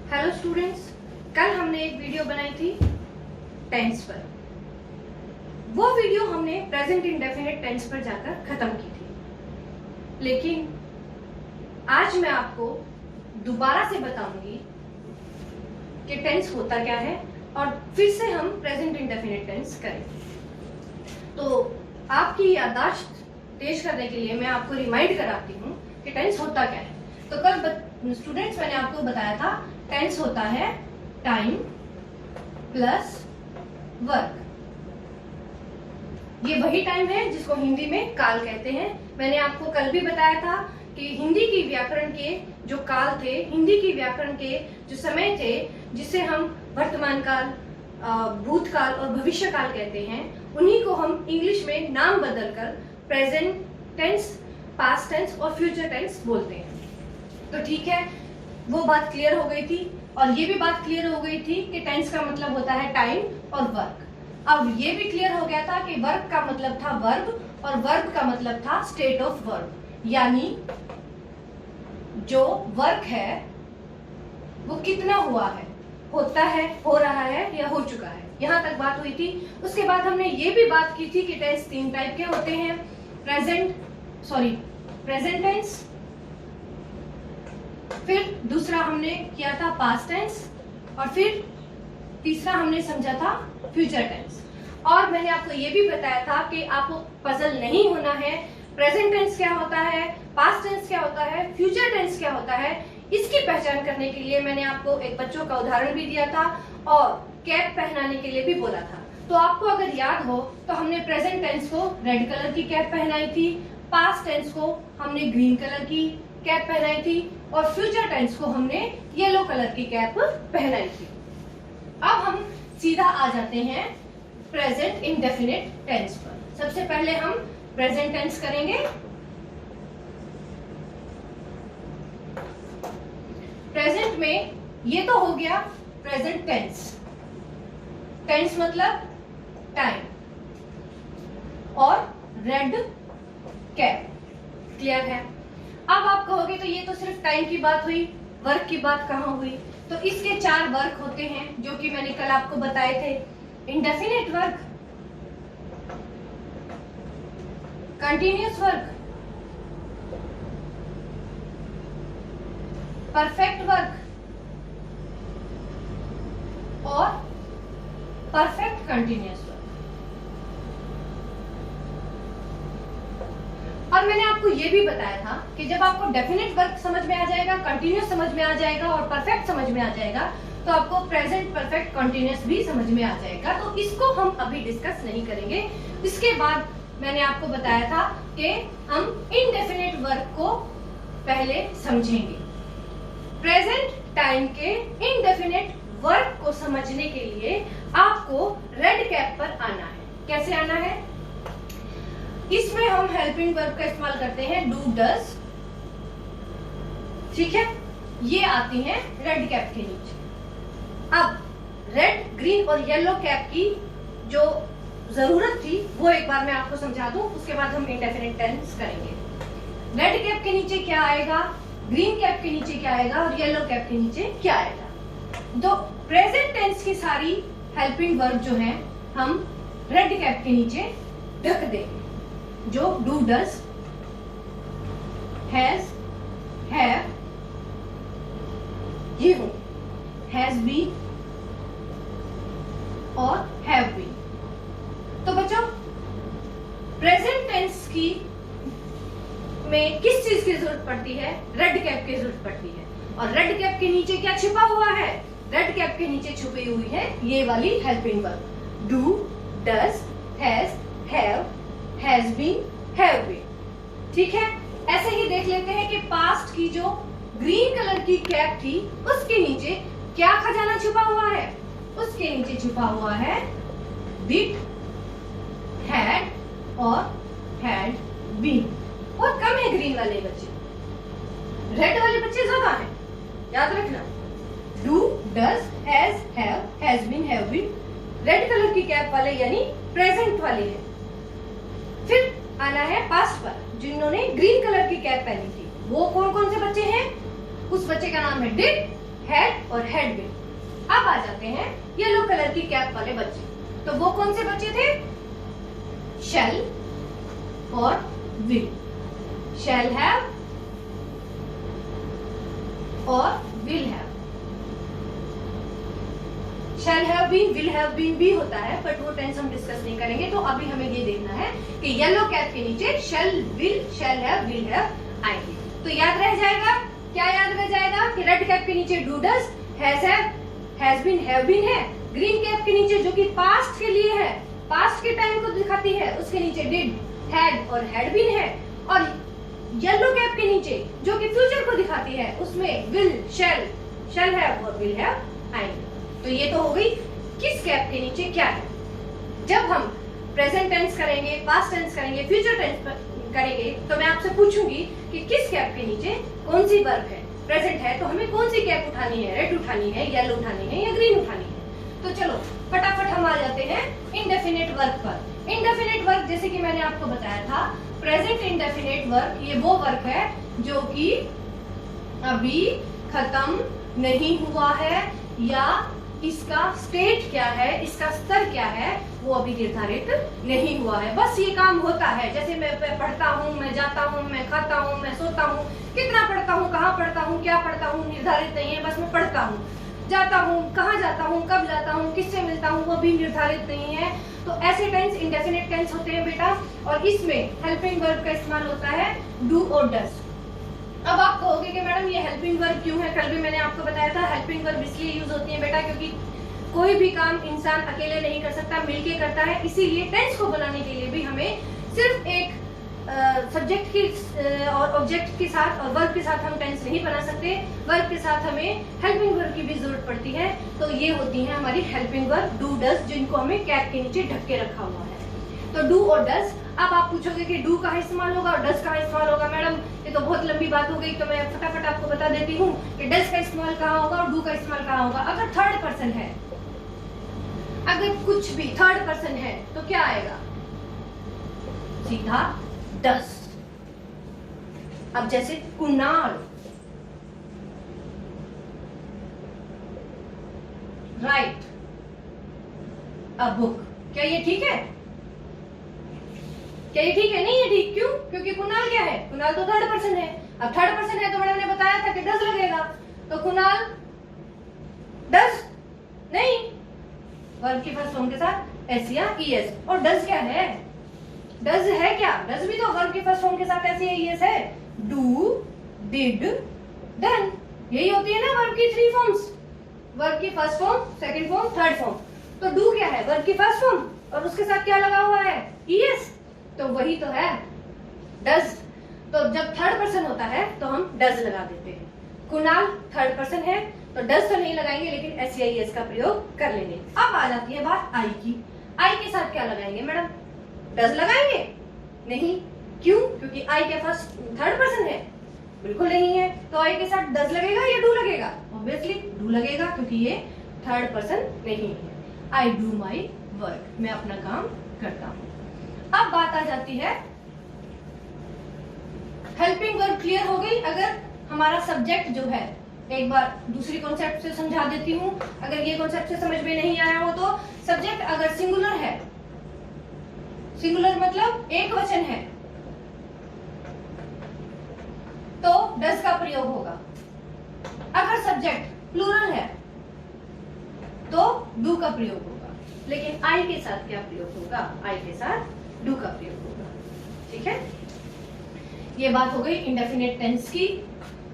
Hello students, कल हमने एक वीडियो बनाई थी टेंस पर। वो वीडियो हमने प्रेजेंट इंडेफिनिट टेंस पर जाकर खत्म की थी, लेकिन आज मैं आपको दोबारा से बताऊंगी कि टेंस होता क्या है और फिर से हम प्रेजेंट इंडेफिनिट टेंस करेंगे। तो आपकी याददाश्त तेज करने के लिए मैं आपको रिमाइंड कराती हूँ कि टेंस होता क्या है। तो कल स्टूडेंट्स मैंने आपको बताया था टेंस होता है टाइम प्लस वर्क। ये वही टाइम है जिसको हिंदी में काल कहते हैं। मैंने आपको कल भी बताया था कि हिंदी की व्याकरण के जो काल थे, हिंदी की व्याकरण के जो समय थे, जिसे हम वर्तमान काल, भूतकाल और भविष्य काल कहते हैं, उन्हीं को हम इंग्लिश में नाम बदलकर प्रेजेंट टेंस, पास्ट टेंस और फ्यूचर टेंस बोलते हैं। तो ठीक है, वो बात क्लियर हो गई थी और ये भी बात क्लियर हो गई थी कि टेंस का मतलब होता है टाइम और वर्क। अब ये भी क्लियर हो गया था कि वर्क का मतलब था वर्ब और वर्ब का मतलब था स्टेट ऑफ वर्ब, यानी जो वर्क है वो कितना हुआ है, होता है, हो रहा है या हो चुका है। यहां तक बात हुई थी। उसके बाद हमने ये भी बात की थी कि टेंस तीन टाइप के होते हैं, प्रेजेंट टेंस, फिर दूसरा हमने किया था पास्ट टेंस और फिर तीसरा हमने समझा था फ्यूचर टेंस। और मैंने आपको ये भी बताया था कि आपको पजल नहीं होना है, प्रेजेंट टेंस क्या होता है, पास्ट टेंस क्या होता है, फ्यूचर टेंस क्या होता है, इसकी पहचान करने के लिए मैंने आपको एक बच्चों का उदाहरण भी दिया था और कैप पहनाने के लिए भी बोला था। तो आपको अगर याद हो तो हमने प्रेजेंट टेंस को रेड कलर की कैप पहनाई थी, पास्ट टेंस को हमने ग्रीन कलर की कैप पहनाई थी और फ्यूचर टेंस को हमने येलो कलर की कैप पहनाई थी। अब हम सीधा आ जाते हैं प्रेजेंट इंडेफिनिट टेंस पर। सबसे पहले हम प्रेजेंट टेंस करेंगे। प्रेजेंट में ये तो हो गया प्रेजेंट टेंस। टेंस मतलब टाइम और रेड कैप, क्लियर है। अब आप कहोगे तो ये तो सिर्फ टाइम की बात हुई, वर्क की बात कहाँ हुई? तो इसके चार वर्क होते हैं जो कि मैंने कल आपको बताए थे। Indefinite work, continuous work, perfect work और परफेक्ट कंटिन्यूअस वर्क। और मैंने आपको ये भी बताया था कि जब आपको डेफिनेट वर्क समझ में आ जाएगा, कंटिन्यूअस समझ में आ जाएगा और परफेक्ट समझ में आ जाएगा, तो आपको प्रेजेंट परफेक्ट कंटिन्यूअस भी समझ में आ जाएगा। तो इसको हम अभी डिस्कस नहीं करेंगे। इसके बाद मैंने आपको बताया था कि हम इनडेफिनेट वर्क को पहले समझेंगे। प्रेजेंट टाइम के इनडेफिनेट वर्क को समझने के लिए आपको रेड कैप पर आना है। कैसे आना है? इसमें हम हेल्पिंग वर्ब का इस्तेमाल करते हैं, डू, डज, ठीक है। ये आती हैं रेड कैप के नीचे। अब रेड, ग्रीन और येलो कैप की जो जरूरत थी वो एक बार मैं आपको समझा दूं, उसके बाद हम इंडेफिनिट टेंस करेंगे। रेड कैप के नीचे क्या आएगा, ग्रीन कैप के नीचे क्या आएगा और येलो कैप के नीचे क्या आएगा। तो प्रेजेंट टेंस की सारी हेल्पिंग वर्ब जो है हम रेड कैप के नीचे ढक देंगे, जो डू, डज, हैज, हैव, ये हो, हैज बीन और हैव बीन। तो बच्चों, प्रेजेंट टेंस की में किस चीज की जरूरत पड़ती है? रेड कैप की जरूरत पड़ती है। और रेड कैप के नीचे क्या छिपा हुआ है? रेड कैप के नीचे छुपी हुई है ये वाली helping verb, do, does, has, have, has been, have been, ठीक है। ऐसे ही देख लेते हैं कि पास्ट की जो ग्रीन कलर की कैप थी उसके नीचे क्या खजाना छुपा हुआ है? उसके नीचे छुपा हुआ है डिड, हैड और हैड बीन। बहुत कम है ग्रीन वाले बच्चे, रेड वाले बच्चे ज्यादा हैं, याद रखना। Do, does, has, have, has been, have been red colour की कैप वाले यानी प्रेजेंट वाले हैं। फिर आना है पास्ट पर, जिन्होंने ग्रीन कलर की कैप पहनी थी। वो कौन कौन से बच्चे हैं? उस बच्चे का नाम है डिड, हैड और हैड बीन। अब आ जाते हैं येलो कलर की कैप वाले बच्चे। तो वो कौन से बच्चे थे? शैल और विल। शैल हैव और will have. Shall have been, will have been भी होता है, बट वो टेंस हम डिस्कस नहीं करेंगे। तो अभी हमें ये देखना है कि येलो कैप के नीचे shall, will, shall have, will have आएंगे। तो याद रह जाएगा, क्या याद रह जाएगा कि रेड कैप के नीचे do, does, has, have, has been, have been है। ग्रीन कैप के नीचे जो कि पास्ट के लिए है, पास्ट के टाइम को दिखाती है, उसके नीचे डिड, हैड और हैड बीन है। और येलो कैप के नीचे जो कि फ्यूचर को दिखाती है, उसमें विल, शैल, शैल हैव और विल हैव आएंगे। तो ये तो हो गई किस कैप के नीचे क्या है। जब हम प्रेजेंट टेंस करेंगे, पास्ट टेंस करेंगे, फ्यूचर टेंस करेंगे, तो मैं आपसे पूछूंगी कि किस कैप के नीचे कौन सी वर्ब है। प्रेजेंट है तो हमें कौन सी कैप उठानी है? रेड उठानी है, येलो उठानी है या ग्रीन उठानी है? तो चलो फटाफट हम आ जाते हैं इंडेफिनिट वर्ब पर। इंडेफिनिट वर्ब जैसे कि मैंने आपको बताया था, प्रेजेंट इंडेफिनिट वर्ब ये वो वर्ब है जो कि अभी खत्म नहीं हुआ है, या इसका स्टेट क्या है, इसका स्तर क्या है, वो अभी निर्धारित नहीं हुआ है। बस ये काम होता है, जैसे मैं पढ़ता हूँ, मैं जाता हूँ, मैं खाता हूँ, मैं सोता हूँ, कितना पढ़ता हूँ, कहाँ पढ़ता हूँ, क्या पढ़ता हूँ, निर्धारित नहीं है। बस मैं पढ़ता हूँ, जाता हूँ, कहाँ जाता हूँ, कब जाता हूँ, किससे मिलता हूँ, वो भी निर्धारित नहीं है। तो ऐसे टेंस इंडेफिनिट टेंस होते हैं बेटा, और इसमें हेल्पिंग वर्ब का इस्तेमाल होता है डू और डज। अब आप कहोगे कि मैडम ये हेल्पिंग वर्ब क्यों है? कल भी मैंने आपको बताया था हेल्पिंग वर्ब इसलिए यूज होती है बेटा क्योंकि कोई भी काम इंसान अकेले नहीं कर सकता, मिलके करता है। इसीलिए टेंस को बनाने के लिए भी हमें सिर्फ एक सब्जेक्ट की और ऑब्जेक्ट के साथ और वर्ब के साथ हम टेंस नहीं बना सकते, वर्ब के साथ हमें हेल्पिंग वर्ब की भी जरूरत पड़ती है। तो ये होती है हमारी हेल्पिंग वर्ब डू डज, जिनको हमें कैप के नीचे ढक के रखा हुआ है। तो डू और डज। अब आप पूछोगे कि डू कहाँ इस्तेमाल होगा और डज कहाँ इस्तेमाल होगा? मैडम ये तो बहुत लंबी बात हो गई, तो मैं फटाफट आपको बता देती हूँ कि डज का इस्तेमाल कहाँ होगा और डू का इस्तेमाल कहाँ होगा। अगर थर्ड पर्सन है, अगर कुछ भी थर्ड पर्सन है तो क्या आएगा? सीधा डज। अब जैसे कुणाल राइट अ बुक, क्या ये ठीक है? क्या ये ठीक है? नहीं है ठीक। क्यों? क्योंकि कुणाल क्या है? कुणाल तो थर्ड पर्सन है। अब थर्ड पर्सन है तो मैडम ने बताया था कि डज लगेगा, तो कुणाल डज नहीं, वर्ब की फर्स्ट फॉर्म के साथ एस या ईएस। और डज क्या है? डज है क्या? डज भी तो वर्ब की फर्स्ट फॉर्म के साथ एस या ईएस है। डू, डिड, डन, यही होती है ना वर्ब की थ्री फॉर्म्स, वर्ब की first form, second form, third form. तो डू क्या है? वर्ब की फर्स्ट फॉर्म, और उसके साथ क्या लगा हुआ है? ईएस, तो वही तो है डज। तो जब थर्ड पर्सन होता है तो हम डज लगा देते हैं। कुणाल थर्ड पर्सन है तो डज तो नहीं लगाएंगे, लेकिन एस या ईएस का प्रयोग कर लेंगे। अब आ जाती है बात आई की। आई के साथ क्या लगाएंगे मैडम? डज लगाएंगे? नहीं। क्यों? क्योंकि आई क्या फर्स्ट थर्ड पर्सन है? बिल्कुल नहीं है। तो आई के साथ डज लगेगा या डू लगेगा? ऑब्वियसली डू लगेगा, क्योंकि ये थर्ड पर्सन नहीं है। आई डू माई वर्क, मैं अपना काम करता हूं। अब बात आ जाती है हेल्पिंग वर्ब क्लियर हो गई। अगर हमारा सब्जेक्ट जो है, एक बार दूसरी कॉन्सेप्ट से समझा देती हूँ, अगर ये कॉन्सेप्ट से समझ में नहीं आया हो तो सब्जेक्ट अगर सिंगुलर है, सिंगुलर मतलब एक वचन है, तो डज का प्रयोग होगा। अगर सब्जेक्ट प्लूरल है तो डू का प्रयोग होगा। लेकिन आई के साथ क्या प्रयोग होगा? आई के साथ डू का प्रयोग होगा। ठीक है, ये बात हो गई इंडेफिनिट टेंस की।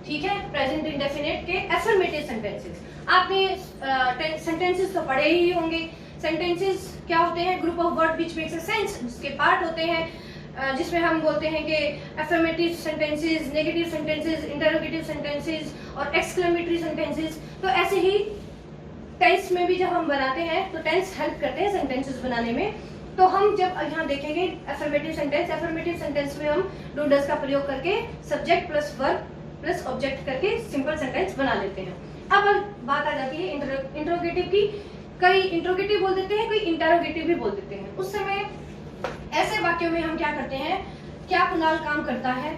ठीक है, प्रेजेंट इंडेफिनिट के एफर्मेटिव सेंटेंसेस। आपने सेंटेंसेस तो पढ़े ही होंगे। सेंटेंसेस क्या होते हैं? Group of word which makes a sense, जिसके पार्ट होते हैं, जिसमें हम बोलते हैं कि affirmative sentences, negative sentences, interrogative sentences और एक्सक्लेमेटरी सेंटेंसेस। तो ऐसे ही टेंस में भी जब हम बनाते हैं तो टेंस हेल्प करते हैं सेंटेंसेस बनाने में। तो हम जब यहाँ देखेंगे एफर्मेटिव सेंटेंस में हम डू डज का प्रयोग करके subject plus verb plus object करके सिंपल सेंटेंस बना लेते हैं। अब बात आ जाती है इंट्रोगेटिव की। कई इंट्रोगेटिव बोल देते हैं, कोई इंटरोगेटिव भी बोल देते हैं। उस समय ऐसे वाक्यों में हम क्या करते हैं? क्या कुणाल काम करता है?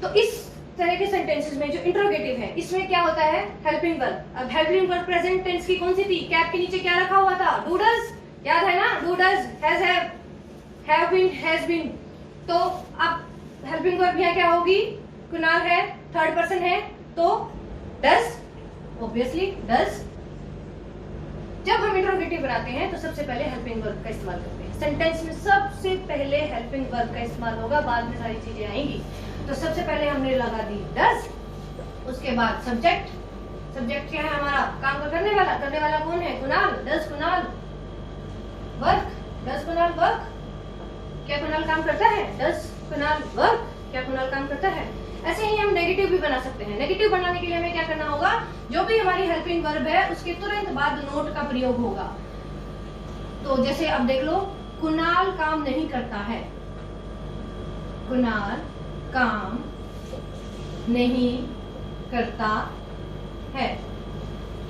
तो इस तरह के सेंटेंसेस में जो इंट्रोगेटिव है इसमें क्या होता है, हेल्पिंग वर्ब। अब हेल्पिंग वर्ब प्रेजेंट टेंस की कौन सी थी, कैप के नीचे क्या रखा हुआ था, डू डज, याद है ना, do does, have been, has been. तो अब हेल्पिंग वर्ब यहाँ क्या होगी, कुणाल है, थर्ड पर्सन है, तो डज, ऑब्वियसली डज। जब हम इंट्रोगेटिव बनाते हैं तो सबसे पहले हेल्पिंग वर्ब का इस्तेमाल करते हैं। सेंटेंस में सबसे पहले हेल्पिंग वर्ब का इस्तेमाल होगा, बाद में सारी चीजें आएंगी। तो सबसे पहले हमने लगा दी डज, उसके बाद सब्जेक्ट। सब्जेक्ट क्या है हमारा, काम का करने वाला। करने वाला कौन है, Kunal, does Kunal work, does Kunal work, क्या कुणाल काम करता है, डज कुणाल वर्क, क्या कुणाल काम करता है। ऐसे ही हम नेगेटिव भी बना सकते हैं। नेगेटिव बनाने के लिए हमें क्या करना होगा, जो भी हमारी हेल्पिंग वर्ब है उसके तुरंत बाद नोट का प्रयोग होगा। तो जैसे अब देख लो, कुणाल काम नहीं करता है, कुणाल काम नहीं करता है,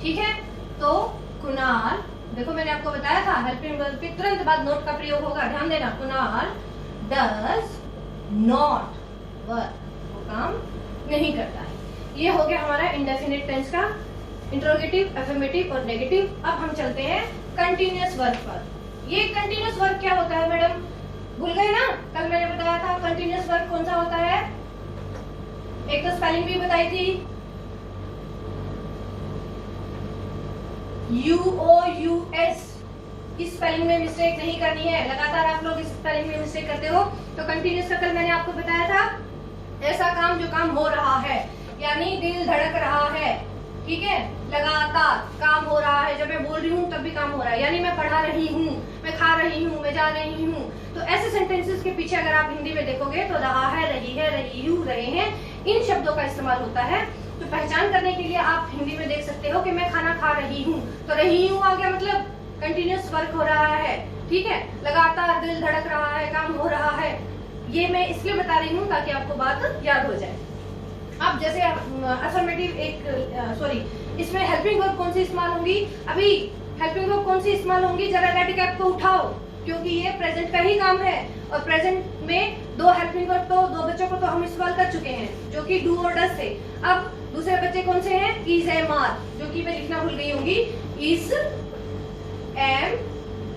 ठीक है। तो कुणाल, देखो मैंने आपको बताया था हेल्पिंग वर्ब के तुरंत बाद नोट का प्रयोग होगा, ध्यान देना। कुणाल डज नॉट वर्क, वो काम नहीं करता है। ये हो गया हमारा इंडेफिनिट टेंस का इंट्रोगेटिव, अफर्मेटिव और नेगेटिव। अब हम चलते हैं कंटीन्यूअस वर्ब पर। ये कंटीन्यूअस वर्ब क्या होता है मैडम, भूल गए ना, कल मैंने बताया था कंटीन्यूअस वर्ब कौन सा होता है, एक तो स्पेलिंग भी बताई थी, UOUS। इस स्पेलिंग में मिस्टेक नहीं करनी है, लगातार आप लोग इस स्पेलिंग में मिस्टेक करते हो। तो कंटीन्यूअस का कल मैंने आपको बताया था, ऐसा काम जो काम हो रहा है, यानी दिल धड़क रहा है, ठीक है, लगातार काम हो रहा है। जब मैं बोल रही हूँ तब भी काम हो रहा है, यानी मैं पढ़ा रही हूँ, मैं खा रही हूँ, मैं जा रही हूँ। तो ऐसे सेंटेंसेस के पीछे अगर आप हिंदी में देखोगे तो रहा है, रही है, रही हूँ, रहे हैं, इन शब्दों का इस्तेमाल होता है। तो पहचान करने के लिए आप हिंदी में देख सकते हो कि मैं खाना खा रही हूँ, तो रही हूँ आ गया, मतलब कंटिन्यूअस वर्क हो रहा है, ठीक है, लगातार दिल धड़क रहा है, काम हो रहा है। ये मैं इसलिए बता रही हूँ ताकि आपको बात याद हो जाए। अब जैसे अफर्मेटिव इसमें हेल्पिंग वर्ब कौन सी इस्तेमाल होंगी, अभी हेल्पिंग वर्ब कौन सी इस्तेमाल होंगी, जरा रेड कैप को उठाओ, क्योंकि ये प्रेजेंट का ही काम है। और प्रेजेंट में दो हेल्पिंग वर्ब, तो दो बच्चों को तो हम इस्तेमाल कर चुके हैं, जो कि डू और डज थे। अब दूसरे बच्चे कौन से हैं, इज एम आर, जो कि मैं लिखना भूल गई होंगी, इज एम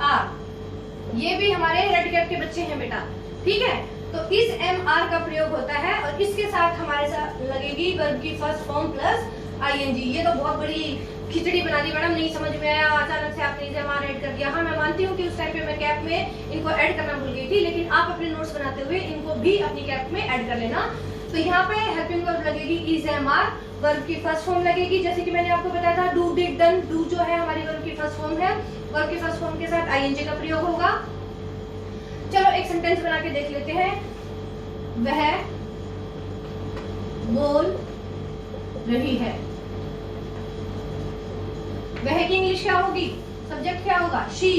आर। ये भी हमारे रेड कैप के बच्चे हैं बेटा, ठीक है। तो इज एम आर का प्रयोग होता है और इसके साथ हमारे साथ लगेगी वर्ब की फर्स्ट फॉर्म प्लस आईएनजी। ये तो बहुत बड़ी खिचड़ी बना दी मैडम, नहीं समझ में आया, अचानक से आपने इज एम आर ऐड कर दिया। हाँ मैं मानती हूँ कि उस टाइम पे मैं कैप में इनको ऐड करना भूल गई थी, लेकिन आप अपने नोट्स बनाते हुए इनको भी अपनी कैप में ऐड कर लेना। तो यहाँ पे हेल्पिंग वर्ब लगेगी इज एम आर, वर्ब की फर्स्ट फॉर्म लगेगी, जैसे कि मैंने आपको बताया था डू डिड डन। डू जो है हमारी वर्ब की फर्स्ट फॉर्म है, वर्ब की फर्स्ट फॉर्म के साथ आईएनजी का प्रयोग होगा। चलो एक सेंटेंस बना के देख लेते हैं। वह बोल रही है, वह की इंग्लिश क्या होगी, सब्जेक्ट क्या होगा, शी।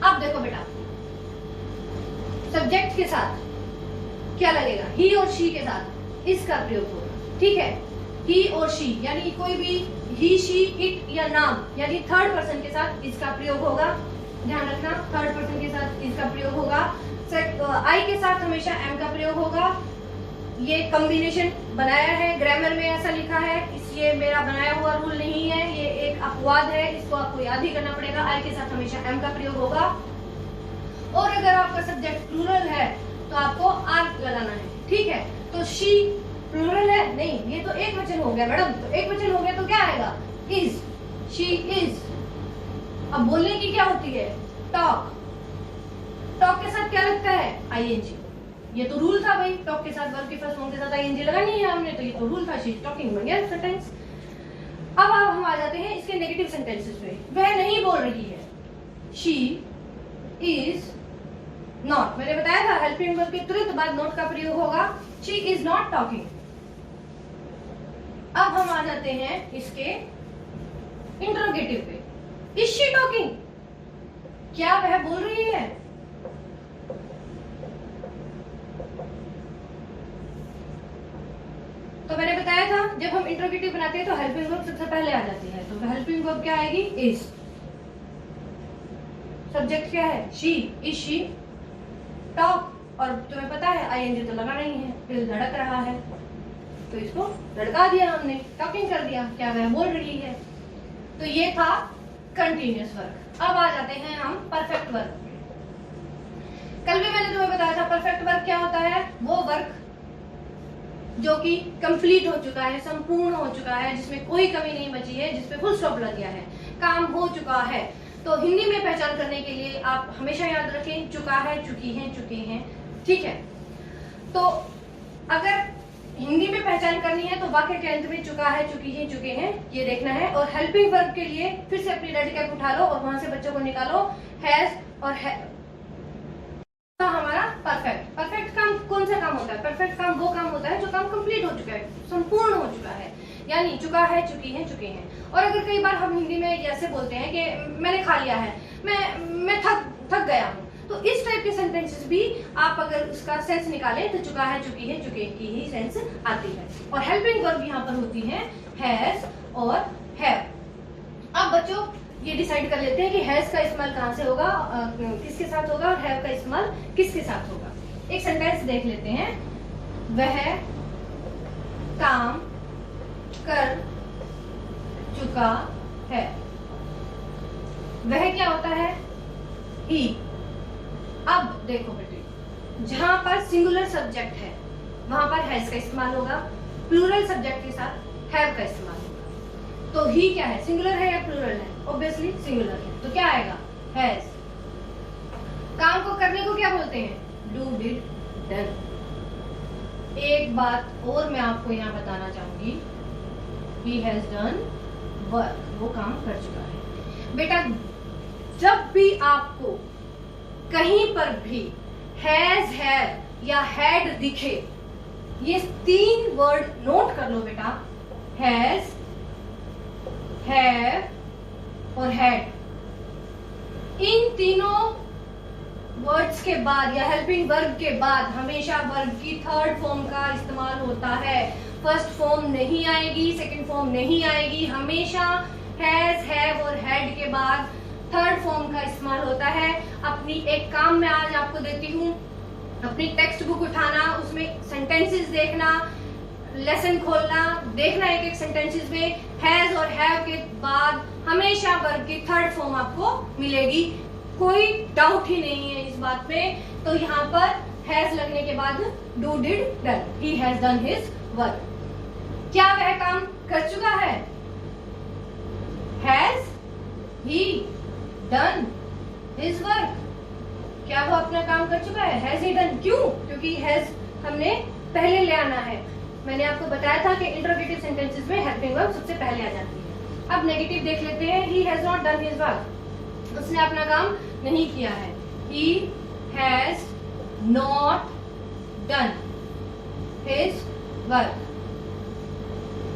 अब देखो बेटा, सब्जेक्ट के साथ क्या लगेगा, ही और शी के साथ इसका प्रयोग होगा, ठीक है। ही और शी यानी कोई भी ही, शी, इट या नाम, यानी थर्ड पर्सन के साथ इसका प्रयोग होगा। ध्यान रखना, थर्ड पर्सन के साथ इसका प्रयोग होगा। आई के साथ हमेशा एम का प्रयोग होगा। ये कॉम्बिनेशन बनाया है, ग्रामर में ऐसा लिखा है, इसलिए मेरा बनाया हुआ रूल नहीं है, ये एक अपवाद है, इसको आपको याद ही करना पड़ेगा। आई के साथ हमेशा एम का प्रयोग होगा। और अगर आपका सब्जेक्ट प्लूरल है तो आपको आर लगाना है, ठीक है। तो शी प्लूरल है, नहीं, ये तो एक वचन हो गया मैडम। तो एक वचन हो गया तो क्या आएगा, इज, शी इज। अब बोलने की क्या होती है, टॉक। टॉक के साथ क्या लगता है, आईएनजी। ये तो रूल था भाई, टॉक के साथ वर्ब की फर्स्ट फॉर्म के साथ आईएनजी लगानी है हमने, तो ये तो रूल था। शी इज टॉकिंग, बन गया सेंटेंस। अब हम आ जाते हैं इसके नेगेटिव सेंटेंसेस पे। वह नहीं बोल रही है, शी इज नॉट। मैंने बताया था हेल्पिंग वर्ब के तुरंत बाद नॉट का प्रयोग होगा। She is not talking. अब हम आ जाते हैं इसके इंट्रोगेटिव पे। इज शी टॉकिंग, क्या वह बोल रही है। तो मैंने बताया था जब हम इंट्रोगेटिव बनाते हैं तो हेल्पिंग वर्ब सबसे पहले आ जाती है। तो हेल्पिंग वर्ब क्या आएगी, इज। सब्जेक्ट क्या है, शी, इज शी। टॉक, और तुम्हें पता है आईएनजी तो लगा नहीं है, दिल धड़क रहा है, तो इसको धड़का दिया हमने, टॉकिंग कर दिया, क्या वह बोल रही है। तो ये था कंटिन्यूअस वर्क। अब आ जाते हैं हम परफेक्ट वर्क। कल भी मैंने तुम्हें बताया था परफेक्ट वर्क क्या होता है, वो वर्क जो कि कंप्लीट हो चुका है, संपूर्ण हो चुका है, जिसमें कोई कमी नहीं बची है, जिसपे फुल स्टॉप लग गया है, काम हो चुका है। तो हिंदी में पहचान करने के लिए आप हमेशा याद रखें चुका है, चुकी है, चुके हैं, ठीक है। तो अगर हिंदी में पहचान करनी है तो वाक्य के अंत में चुका है, चुकी है, चुके हैं ये देखना है। और हेल्पिंग वर्ब के लिए फिर से अपनी रेड कैप उठा लो और वहां से बच्चों को निकालो, हैज और हमारा परफेक्ट। परफेक्ट काम कौन सा काम होता है? परफेक्ट काम वो काम होता है जो काम कंप्लीट हो चुका है, संपूर्ण हो चुका है, यानी चुका है, चुकी है, चुके हैं। और अगर कई बार हम हिंदी में ऐसे बोलते हैं कि मैंने खा लिया है, मैं थक गया हूँ, तो इस टाइप के सेंटेंसेस भी आप अगर उसका सेंस निकालें तो चुका है, चुकी है, चुके की ही सेंस आती है। और हेल्पिंग वर्ब यहाँ पर होती है हैज और हैव। अब बच्चों ये डिसाइड कर लेते हैं कि हैज का इस्तेमाल कहाँ से होगा, किसके साथ होगा, और हैव का इस्तेमाल किसके साथ होगा। एक सेंटेंस देख लेते हैं। वह काम कर चुका है। वह क्या होता है? ही। अब देखो बेटे, जहां पर सिंगुलर सब्जेक्ट है वहां पर हैज का इस्तेमाल होगा, प्लूरल सब्जेक्ट के साथ हैव का इस्तेमाल होगा। तो ही क्या है, सिंगुलर है या प्लूरल है? ऑब्वियसली सिंगुलर है, तो क्या आएगा? हैज। काम को करने को क्या बोलते हैं? Do, did, done. एक बात और मैं आपको यहाँ बताना चाहूंगी, he has done work, वो काम कर चुका है। बेटा जब भी आपको कहीं पर भी हैज, हैव या हैड दिखे, ये तीन वर्ड नोट कर लो बेटा, हैज, हैव और हैड। इन तीनों वर्ड्स के बाद या हेल्पिंग वर्ब के बाद हमेशा वर्ब की थर्ड फॉर्म का इस्तेमाल होता है। फर्स्ट फॉर्म नहीं आएगी, सेकंड फॉर्म नहीं आएगी, हमेशा हैज, हैव और हैड के बाद थर्ड फॉर्म का इस्तेमाल होता है। अपनी एक काम मैं आज आपको देती हूँ, अपनी टेक्स्ट बुक उठाना, उसमें सेंटेंसेस देखना, लेसन खोलना, देखना एक एक सेंटेंसेस में हैज और हैव के बाद हमेशा वर्ब की थर्ड फॉर्म आपको मिलेगी, कोई डाउट ही नहीं है इस बात पे। तो यहाँ पर हैज लगने के बाद do, did, done, he has done his work. क्या वह काम कर चुका है? Has he done his work? क्या वो अपना काम कर चुका है? Has he done? क्यों? क्योंकि हैज हमने पहले ले आना है। मैंने आपको बताया था कि इंटरोगेटिव सेंटेंसेस में हेल्पिंग वर्ब सबसे पहले आ जाती है। अब नेगेटिव देख लेते हैं। He has not done his work, उसने अपना काम नहीं किया है। He has not done his work.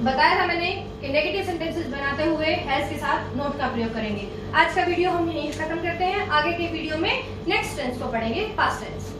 बताया था मैंने कि नेगेटिव सेंटेंसेस बनाते हुए हैज के साथ नॉट का प्रयोग करेंगे। आज का वीडियो हम यहीं खत्म करते हैं। आगे के वीडियो में नेक्स्ट टेंस को पढ़ेंगे, पास्ट टेंस।